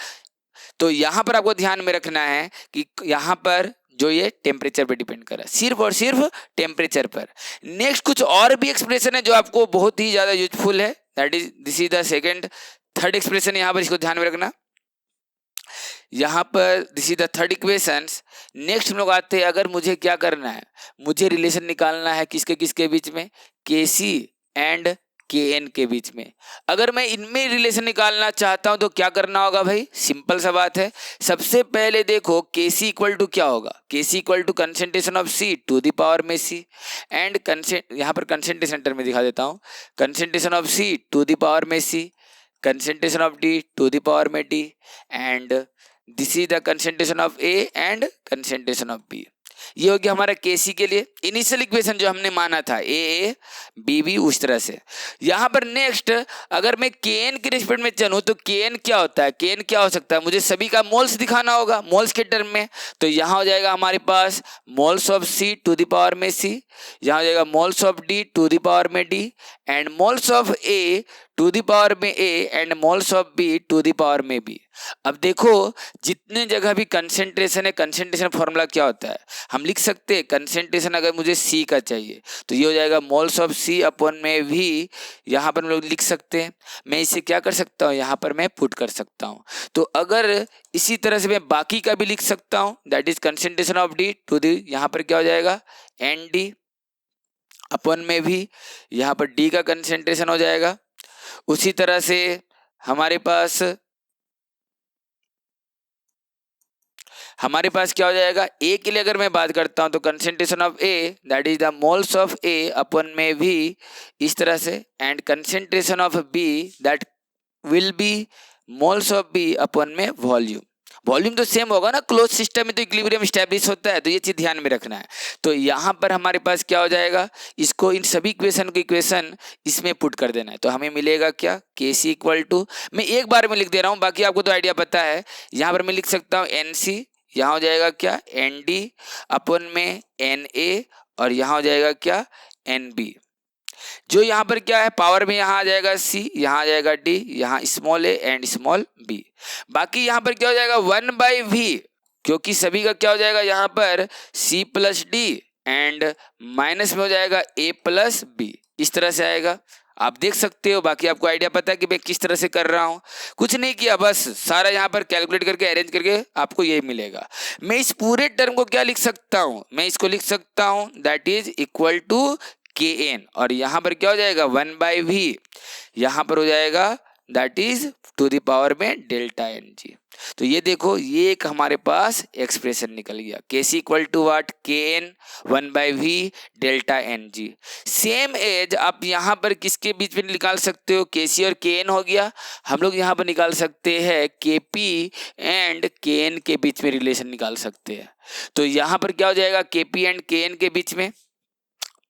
तो यहाँ पर आपको ध्यान में रखना है कि यहाँ पर जो ये टेम्परेचर पे डिपेंड कर रहा है, सिर्फ और सिर्फ टेम्परेचर पर। नेक्स्ट कुछ और भी एक्सप्रेशन है जो आपको बहुत ही ज्यादा यूजफुल है, that is this is the second third expression. यहाँ पर इसको ध्यान में रखना, यहाँ पर this is the third equation. Next हम लोग आते हैं, अगर मुझे क्या करना है, मुझे रिलेशन निकालना है किसके किसके बीच में, Kc एंड Kn के बीच में। अगर मैं इनमें रिलेशन निकालना चाहता हूं तो क्या करना होगा भाई, सिंपल सा बात है। सबसे पहले देखो Kc इक्वल टू क्या होगा, Kc equal to concentration of C to the power में C एंड यहाँ पर कंसेंट्रेशन टर्म में दिखा देता हूँ, concentration of C to the power में C, concentration of D to the power में D, and this is the concentration of A and concentration of B। ये हो गया हमारा Kc के लिए इनिशियल इक्वेशन जो हमने माना था, A B उस तरह से। यहाँ पर नेक्स्ट अगर मैं Kn के रिस्पेक्ट में चलूँ तो Kn क्या होता है, Kn क्या हो सकता है, मुझे सभी का मोल्स दिखाना होगा मोल्स के टर्म में। तो यहाँ हो जाएगा हमारे पास moles of C to the power में C, यहाँ हो जाएगा moles of D to the power में D, and moles of A to the power में A and moles of B to the power में B। अब देखो जितने जगह भी कंसेंट्रेशन है, कंसेंट्रेशन फॉर्मूला क्या होता है, हम लिख सकते हैं कंसेंट्रेशन अगर मुझे C का चाहिए तो ये हो जाएगा मोल्स ऑफ C अपॉन में V। यहाँ पर हम लोग लिख सकते हैं, मैं इसे क्या कर सकता हूँ, यहाँ पर मैं पुट कर सकता हूँ। तो अगर इसी तरह से मैं बाकी का भी लिख सकता हूँ, that is concentration of D to the, यहाँ पर क्या हो जाएगा ND अपॉन में V, यहाँ पर D का कंसेंट्रेशन हो जाएगा। उसी तरह से हमारे पास क्या हो जाएगा, A के लिए अगर मैं बात करता हूं तो concentration of A that is the moles of A upon में V, इस तरह से, and concentration of B that will B moles of B upon में वॉल्यूम। वॉल्यूम तो सेम होगा ना, क्लोज सिस्टम में तो इक्विलिब्रियम स्टैब्लिश होता है, तो ये चीज ध्यान में रखना है। तो यहाँ पर हमारे पास क्या हो जाएगा, इसको इन सभी इक्वेशन को इक्वेशन इसमें पुट कर देना है, तो हमें मिलेगा क्या, Kc इक्वल टू, मैं एक बार में लिख दे रहा हूँ, बाकी आपको तो आइडिया पता है। यहाँ पर मैं लिख सकता हूँ Nc, यहाँ हो जाएगा क्या Nd अपॉन में Na, और यहाँ हो जाएगा क्या Nb। जो यहाँ पर क्या है पावर में, यहाँ आ जाएगा C, यहाँ आ जाएगा D, यहाँ small a and small b। बाकी यहाँ पर क्या हो जाएगा 1/v, क्योंकि सभी का क्या हो जाएगा यहाँ पर C plus D and minus में हो जाएगा a प्लस b, इस तरह से आएगा। आप देख सकते हो, बाकी आपको आइडिया पता है कि मैं किस तरह से कर रहा हूँ, कुछ नहीं किया, बस सारा यहाँ पर कैलकुलेट करके अरेंज करके आपको यही मिलेगा। मैं इस पूरे टर्म को क्या लिख सकता हूँ, मैं इसको लिख सकता हूँ that is equal to Kn, और यहाँ पर क्या हो जाएगा 1/v, यहाँ पर हो जाएगा that is to the power में डेल्टा Ng। तो ये देखो ये एक हमारे पास एक्सप्रेशन निकल गया, Kc equal to what, Kn 1/v delta Ng। Same as आप यहाँ पर किसके बीच में निकाल सकते हो, Kc और Kn हो गया, हम लोग यहाँ पर निकाल सकते हैं Kp एंड Kn के बीच में रिलेशन निकाल सकते हैं। तो यहाँ पर क्या हो जाएगा Kp एंड Kn के बीच में,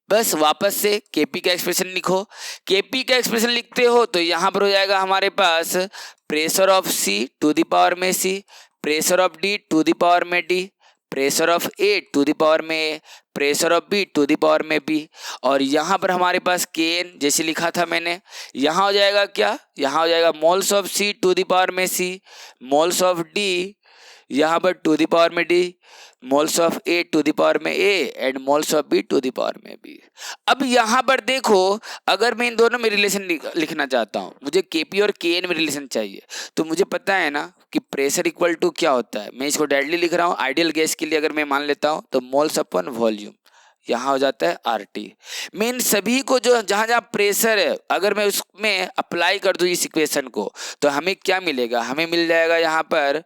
बस वापस से Kp का एक्सप्रेशन लिखो। Kp का एक्सप्रेशन लिखते हो तो यहाँ पर हो जाएगा हमारे पास pressure of C to the power में C, pressure of D to the power में D, pressure of A to the power में A, pressure of B to the power में B, और यहाँ पर हमारे पास Kn जैसे लिखा था मैंने, यहाँ हो जाएगा क्या, यहाँ हो जाएगा moles of C to the power में C, मोल्स ऑफ D यहाँ पर टू द पावर में D, moles of A to the power में A and moles of B to the power में बी। अब यहाँ पर देखो, अगर मैं इन दोनों में रिलेशन लिखना चाहता हूँ, मुझे केपी और के एन में रिलेशन चाहिए, तो मुझे पता है ना कि प्रेशर इक्वल टू क्या होता है। मैं इसको डायरेक्टली लिख रहा हूँ, आइडियल गैस के लिए अगर मैं मान लेता हूँ तो मोल्स अपॉन वॉल्यूम, यहाँ हो जाता है आरटी। मैं इन सभी को जो जहाँ जहाँ प्रेशर है, अगर मैं उसमें अप्लाई कर दूँ इस इक्वेशन को, तो हमें क्या मिलेगा, हमें मिल जाएगा यहाँ पर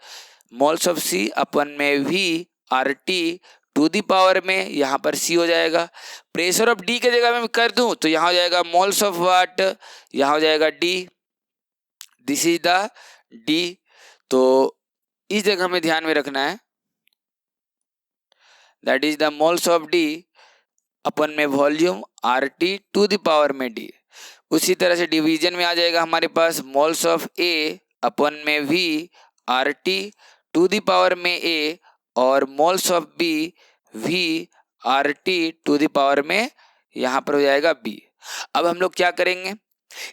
मोल्स ऑफ सी अपन में V R T to the power में, यहाँ पर सी हो जाएगा। प्रेशर ऑफ डी के जगह में कर दूं तो यहाँ हो जाएगा मोल्स ऑफ वाट, यहाँ हो जाएगा D, this is the D. तो इस जगह में ध्यान में रखना है, that is the moles of D upon में volume R T to the power में डी। उसी तरह से डिवीजन में आ जाएगा हमारे पास मोल्स ऑफ ए अपन में V R T to the power में ए और moles of B V R T to the power में यहाँ पर हो जाएगा बी। अब हम लोग क्या करेंगे,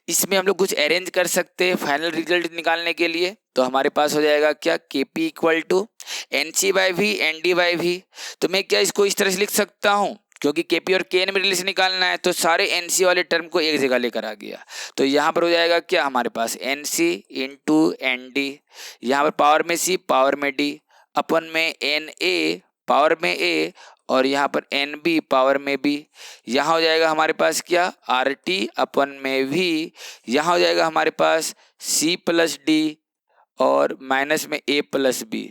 इसमें हम लोग कुछ अरेंज कर सकते हैं फाइनल रिजल्ट निकालने के लिए। तो हमारे पास हो जाएगा क्या, K P equal to N C by V N D by V. तो मैं क्या इसको इस तरह से लिख सकता हूँ, क्योंकि के पी और के एन में रिलेशन निकालना है, तो सारे एन सी वाले टर्म को एक जगह लेकर आ गया। तो यहाँ पर हो जाएगा क्या, हमारे पास N C into N D, यहाँ पर पावर में सी पावर में डी अपन में एन ए पावर में ए और यहाँ पर एन बी पावर में बी। यहाँ हो जाएगा हमारे पास क्या, आर टी अपन में वी, यहाँ हो जाएगा हमारे पास सी प्लस डी और माइनस में ए प्लस बी।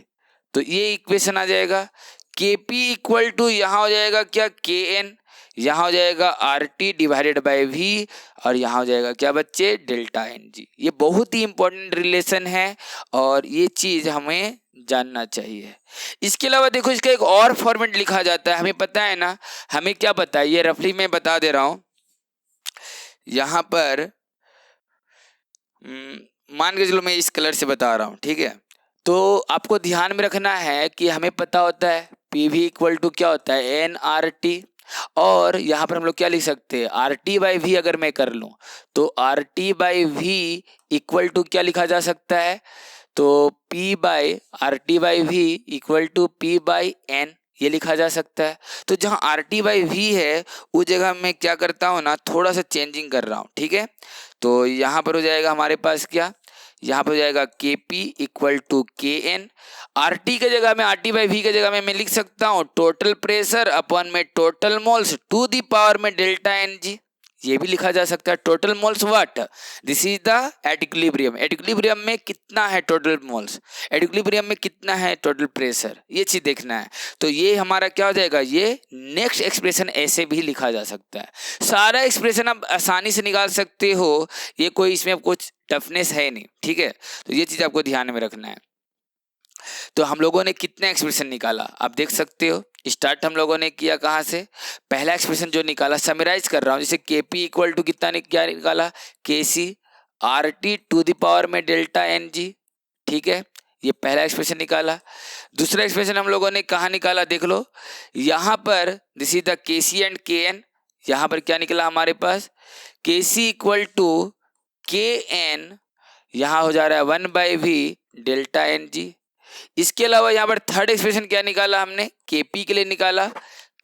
तो ये इक्वेशन आ जाएगा। के पी इक्वल टू यहाँ हो जाएगा क्या, के एन, यहाँ हो जाएगा R T divided by V और यहाँ हो जाएगा क्या बच्चे, डेल्टा एन जी। ये बहुत ही इंपॉर्टेंट रिलेशन है और ये चीज़ हमें जानना चाहिए। इसके अलावा देखो, इसका एक और फॉर्मेट लिखा जाता है, हमें पता है ना, हमें क्या पता है, ये रफली मैं बता दे रहा हूँ। यहाँ पर मान के चलो मैं इस कलर से बता रहा हूँ, ठीक है। तो आपको ध्यान में रखना है कि हमें पता होता है पी वी इक्वल टू क्या होता है, एन आर टी, और यहाँ पर हम लोग क्या लिख सकते हैं, आर टी बाई वी अगर मैं कर लूँ तो R T by V equal to क्या लिखा जा सकता है, तो P by R T by V equal to P by N, ये लिखा जा सकता है। तो जहाँ आर टी बाई वी है उस जगह मैं क्या करता हूँ ना, थोड़ा सा चेंजिंग कर रहा हूँ, ठीक है। तो यहाँ पर हो जाएगा हमारे पास क्या, यहाँ पर हो जाएगा के पी इक्वल टू के एन, आर टी के जगह में आर टी बाई वी के जगह में मैं लिख सकता हूँ टोटल प्रेशर अपॉन में total moles to the power में डेल्टा एन जी, ये भी लिखा जा सकता है। Total moles what, this is the at equilibrium, at equilibrium में कितना है टोटल मोल्स, एट इक्विलिब्रियम में कितना है टोटल प्रेशर, ये चीज देखना है। तो ये हमारा क्या हो जाएगा, ये नेक्स्ट एक्सप्रेशन ऐसे भी लिखा जा सकता है। सारा एक्सप्रेशन आप आसानी से निकाल सकते हो, ये कोई इसमें कुछ टफनेस है नहीं, ठीक है। तो ये चीज आपको ध्यान में रखना है। तो हम लोगों ने कितना एक्सप्रेशन निकाला आप देख सकते हो। स्टार्ट हम लोगों ने किया कहाँ से, पहला एक्सप्रेशन जो निकाला, समराइज कर रहा हूँ, जैसे के पी इक्वल टू कितना क्या निकाला, K C R T to the power में डेल्टा एन जी, ठीक है, ये पहला एक्सप्रेशन निकाला। दूसरा एक्सप्रेशन हम लोगों ने कहाँ निकाला देख लो, यहाँ पर दिस इज द के सी एंड के एन, यहाँ पर क्या निकला हमारे पास, के सी इक्वल टू के एन, यहाँ हो जा रहा है 1/v डेल्टा एन जी। इसके अलावा यहाँ पर थर्ड एक्सप्रेशन क्या निकाला हमने, केपी के लिए निकाला,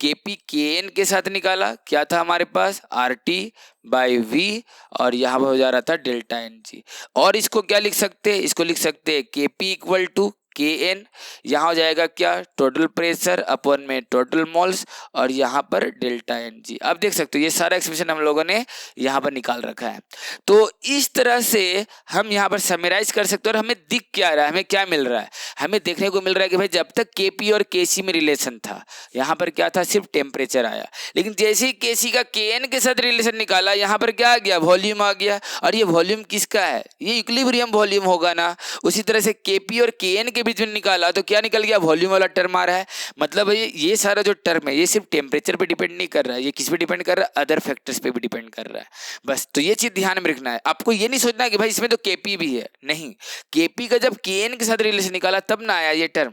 केपी के एन के साथ निकाला, क्या था हमारे पास आर टी बाई वी और यहाँ पर हो जा रहा था डेल्टा एन जी। और इसको क्या लिख सकते हैं, इसको लिख सकते हैं केपी इक्वल टू के एन, यहाँ हो जाएगा क्या टोटल प्रेशर अपॉन में टोटल मोल्स और यहाँ पर डेल्टा एन जी। अब देख सकते हो ये सारा एक्सप्रेशन हम लोगों ने यहाँ पर निकाल रखा है। तो इस तरह से हम यहाँ पर समराइज कर सकते हैं और हमें दिख क्या रहा है, हमें क्या मिल रहा है, हमें देखने को मिल रहा है कि भाई जब तक केपी और केसी में रिलेशन था यहाँ पर क्या था, सिर्फ टेम्परेचर आया, लेकिन जैसे ही केसी का के एन के साथ रिलेशन निकाला यहाँ पर क्या आ गया, वॉल्यूम आ गया। और ये वॉल्यूम किसका है, ये इक्विलिब्रियम वॉल्यूम होगा ना। उसी तरह से केपी और के एन के बीच में निकाला तो क्या निकल गया, वॉल्यूम वाला टर्म आ रहा है। मतलब ये सारा जो टर्म है ये सिर्फ टेम्परेचर पे डिपेंड नहीं कर रहा है, ये किस पे डिपेंड कर रहा है, अदर फैक्टर्स पे भी डिपेंड कर रहा है। बस तो ये चीज ध्यान में रखना है। आपको ये नहीं सोचना कि भाई इसमें तो केपी भी है, नहीं, केपी का जब के एन के साथ रिलेशन निकाला तब ना आया ये टर्म,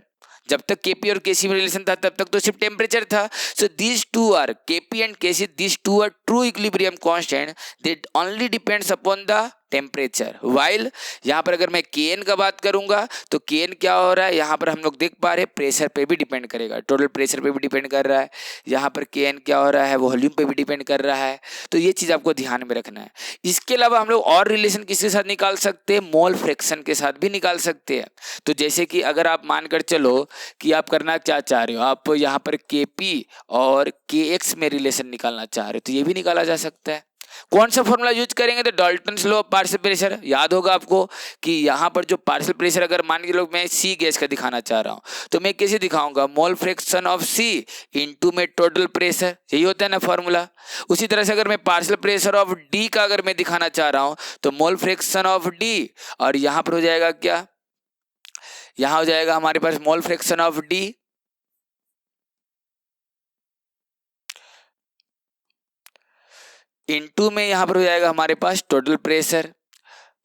जब तक केपी और केसी में रिलेशन था तब तक तो सिर्फ टेम्परेचर था। So these two are KP and KC, these two are true equilibrium constant, they only depends upon the temperature. While यहाँ पर अगर मैं Kn का बात करूंगा तो Kn क्या हो रहा है, यहाँ पर हम लोग देख पा रहे हैं प्रेशर पे भी डिपेंड करेगा, टोटल प्रेशर पे भी डिपेंड कर रहा है। यहाँ पर Kn क्या हो रहा है, वॉल्यूम पे भी डिपेंड कर रहा है। तो ये चीज़ आपको ध्यान में रखना है। इसके अलावा हम लोग और रिलेशन किसके साथ निकाल सकते हैं, मोल फ्रैक्शन के साथ भी निकाल सकते हैं। तो जैसे कि अगर आप मानकर चलो कि आप करना क्या चाह रहे हो, आप यहाँ पर Kp और Kx में रिलेशन निकालना चाह रहे हो, तो ये भी निकाला जा सकता है। कौन सा फॉर्मूला यूज करेंगे, तो Dalton's law of partial pressure. याद होगा आपको कि यहाँ पर जो पार्शियल प्रेशर अगर मान के लो मैं सी गैस का दिखाना चाह रहा हूँ तो मैं कैसे दिखाऊंगा, mole fraction of C into में टोटल प्रेशर, यही होता है ना फॉर्मूला। उसी तरह से अगर मैं पार्शियल प्रेशर ऑफ डी का अगर मैं दिखाना चाह रहा हूँ तो मोल फ्रैक्शन ऑफ डी, और यहाँ पर हो जाएगा क्या, यहाँ हो जाएगा हमारे पास mole fraction of D into में यहाँ पर हो जाएगा हमारे पास total pressure,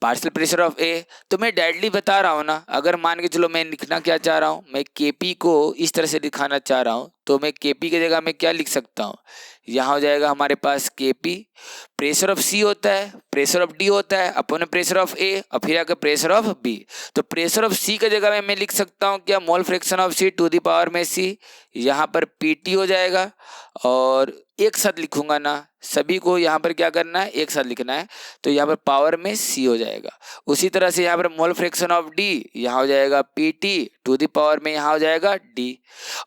partial pressure of A. तो मैं डायरेक्टली बता रहा हूँ ना, अगर मान के चलो मैं लिखना क्या चाह रहा हूँ, मैं Kp को इस तरह से दिखाना चाह रहा हूँ तो मैं Kp की जगह में क्या लिख सकता हूँ, यहाँ हो जाएगा हमारे पास Kp, प्रेशर ऑफ सी होता है, प्रेशर ऑफ डी होता है अपॉन प्रेशर ऑफ ए, और फिर आकर प्रेशर ऑफ बी। तो प्रेशर ऑफ सी की जगह में मैं लिख सकता हूँ क्या, mole fraction of C to the power में सी, यहाँ पर Pt हो जाएगा। और एक साथ लिखूंगा ना, सभी को यहाँ पर क्या करना है, एक साथ लिखना है, तो यहाँ पर पावर में सी हो जाएगा। उसी तरह से यहाँ पर मोल फ्रैक्शन ऑफ डी, यहाँ हो जाएगा Pt टू द पावर में यहाँ हो जाएगा डी,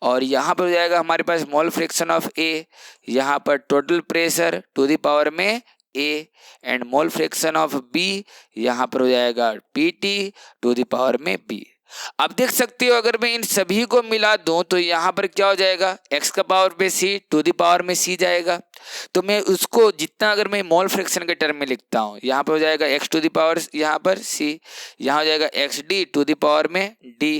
और यहाँ पर हो जाएगा हमारे पास मोल फ्रैक्शन ऑफ ए, यहाँ पर total pressure to the power में A, and mole fraction of B, यहाँ पर हो जाएगा Pt टू द पावर में बी। अब देख सकते हो अगर मैं इन सभी को मिला दूं तो यहाँ पर क्या हो जाएगा, x का पावर पे c टू द पावर में c जाएगा। तो मैं उसको जितना अगर मैं मोल फ्रैक्शन के टर्म में लिखता हूँ, यहाँ पर हो जाएगा x टू द पावर यहाँ पर c, यहाँ हो जाएगा xd टू द पावर में d,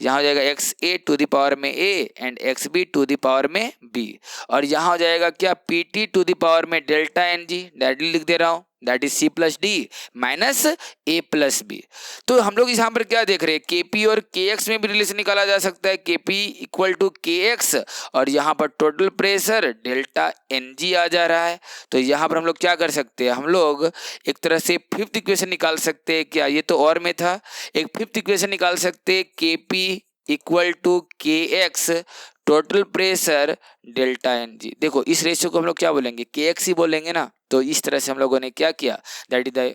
यहाँ हो जाएगा xa टू द पावर में a and xb to the power में b, और यहाँ हो जाएगा क्या, pt टू द पावर में डेल्टा एन जी, डायरेक्टली लिख दे रहा हूँ, that is C plus D minus A plus B. तो हम लोग यहाँ पर क्या देख रहे हैं, Kp और Kx में भी रिलेशन निकाला जा सकता है, Kp इक्वल टू Kx, और यहाँ पर टोटल प्रेशर डेल्टा Ng आ जा रहा है। तो यहाँ पर हम लोग क्या कर सकते हैं, हम लोग एक तरह से फिफ्थ इक्वेशन निकाल सकते हैं क्या, ये तो और में था, एक फिफ्थ इक्वेशन निकाल सकते हैं, Kp equal to Kx total pressure delta Ng। देखो इस रेशियो को हम लोग क्या बोलेंगे, Kx ही बोलेंगे ना। तो इस तरह से हम लोगों ने क्या किया, that is the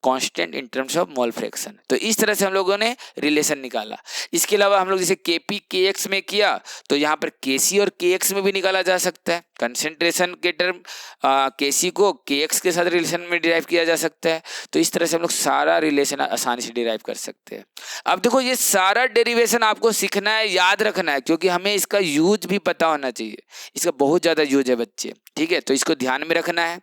constant in terms of mole fraction. तो इस तरह से हम लोगों ने रिलेशन निकाला। इसके अलावा हम लोग जैसे Kp Kx में किया तो यहाँ पर Kc और Kx में भी निकाला जा सकता है। कंसेंट्रेशन के टर्म Kc को Kx के साथ रिलेशन में डिराइव किया जा सकता है। तो इस तरह से हम लोग सारा रिलेशन आसानी से डिराइव कर सकते हैं। अब देखो ये सारा डेरिवेशन आपको सीखना है, याद रखना है, क्योंकि हमें इसका यूज भी पता होना चाहिए। इसका बहुत ज़्यादा यूज है बच्चे, ठीक है, तो इसको ध्यान में रखना है।